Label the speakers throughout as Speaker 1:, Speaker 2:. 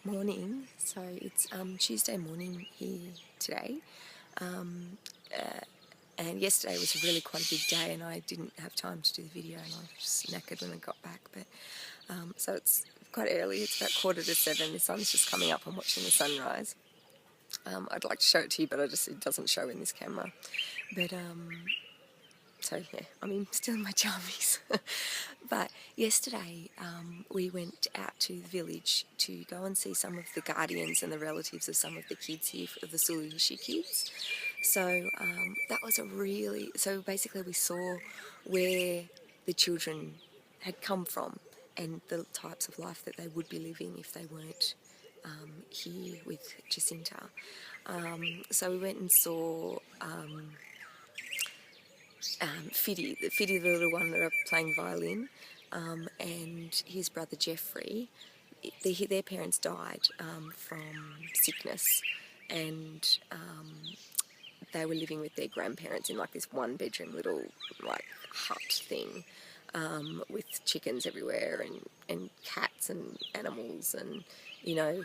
Speaker 1: Morning. So it's Tuesday morning here today, and yesterday was really quite a big day, and I didn't have time to do the video, and I was just knackered when I got back. But so it's quite early. It's about 6:45. The sun's just coming up. I'm watching the sunrise. I'd like to show it to you, but it doesn't show in this camera. But so yeah, I'm still in my jammies. But yesterday we went out to the village to go and see some of the guardians and the relatives of some of the kids here, of the Suluhisho kids. So that was so basically we saw where the children had come from and the types of life that they would be living if they weren't here with Jacinta. So we went and saw Fiddy, the little one that are playing violin, and his brother Jeffrey. Their parents died from sickness, and they were living with their grandparents in like this one-bedroom little like hut thing, with chickens everywhere and cats and animals, and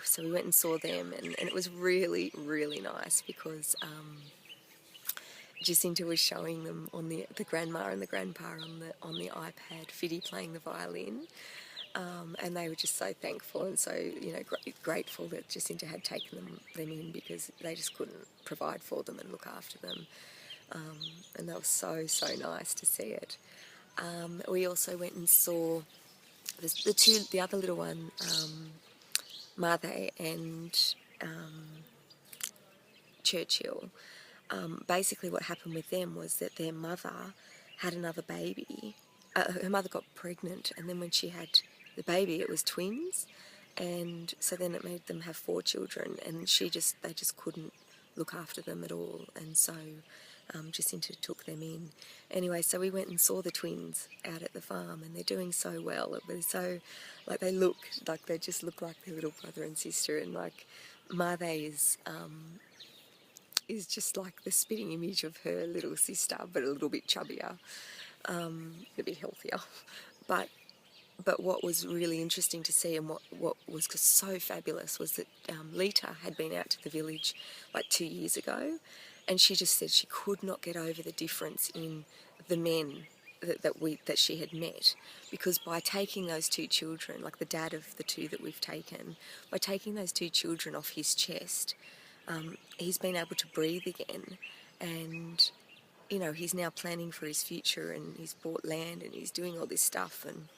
Speaker 1: so we went and saw them, and it was really, really nice because Jacinta was showing them on the grandma and the grandpa on the iPad, Fiddy playing the violin, and they were just so thankful and so grateful that Jacinta had taken them in, because they just couldn't provide for them and look after them, and that was so nice to see it. We also went and saw the other little one, Mother and Churchill. Basically what happened with them was that their mother had another baby. Her mother got pregnant, and then when she had the baby it was twins, and so then it made them have 4 children, and they just couldn't look after them at all, and so Jacinta took them in. Anyway, so we went and saw the twins out at the farm, and they're doing so well. It was so, like, they just look like their little brother and sister, and like Mother is just like the spitting image of her little sister, but a little bit chubbier, a bit healthier. But what was really interesting to see, and what was so fabulous, was that Lita had been out to the village like 2 years ago, and she just said she could not get over the difference in the men that she had met, because by taking those 2 children, like the dad of the 2 that we've taken, by taking those 2 children off his chest, he's been able to breathe again, and he's now planning for his future, and he's bought land, and he's doing all this stuff, and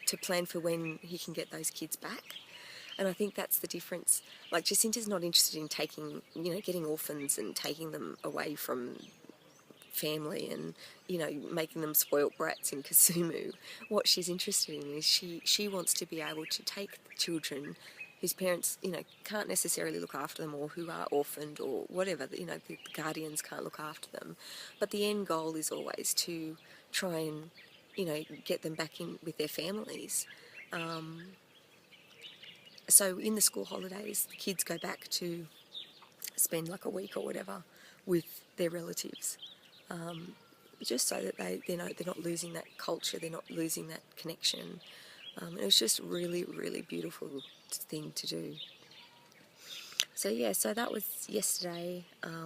Speaker 1: to plan for when he can get those kids back. And I think that's the difference. Like, Jacinta's not interested in getting orphans and taking them away from family and making them spoilt brats in Kisumu. What she's interested in is she wants to be able to take children whose parents can't necessarily look after them, or who are orphaned, or whatever, the guardians can't look after them, but the end goal is always to try and get them back in with their families. So in the school holidays, the kids go back to spend like a week or whatever with their relatives, just so that they're not losing that culture, they're not losing that connection. It was just really, really beautiful thing to do. So yeah, so that was yesterday.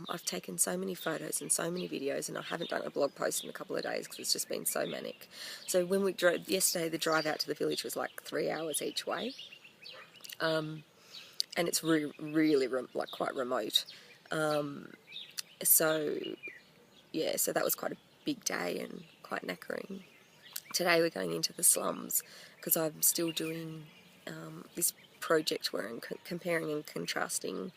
Speaker 1: I've taken so many photos and so many videos, and I haven't done a blog post in a couple of days because it's just been so manic. So when we drove yesterday, the drive out to the village was like 3 hours each way, and it's really like quite remote. So yeah, so that was quite a big day and quite knackering. Today we're going into the slums because I'm still doing this project where I'm comparing and contrasting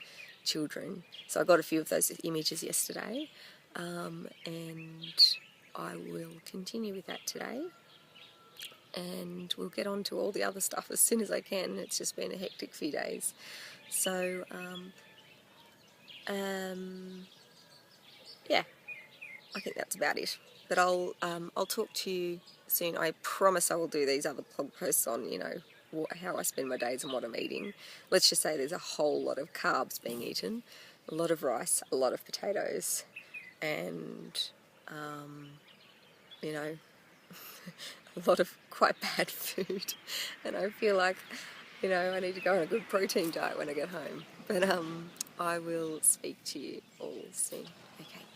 Speaker 1: children. So I got a few of those images yesterday, and I will continue with that today, and we'll get on to all the other stuff as soon as I can. It's just been a hectic few days. So yeah, I think that's about it. But I'll talk to you soon. I promise I will do these other blog posts on how I spend my days and what I'm eating. Let's just say there's a whole lot of carbs being eaten, a lot of rice, a lot of potatoes, and a lot of quite bad food. And I feel like You know, I need to go on a good protein diet when I get home. But I will speak to you all soon. Okay.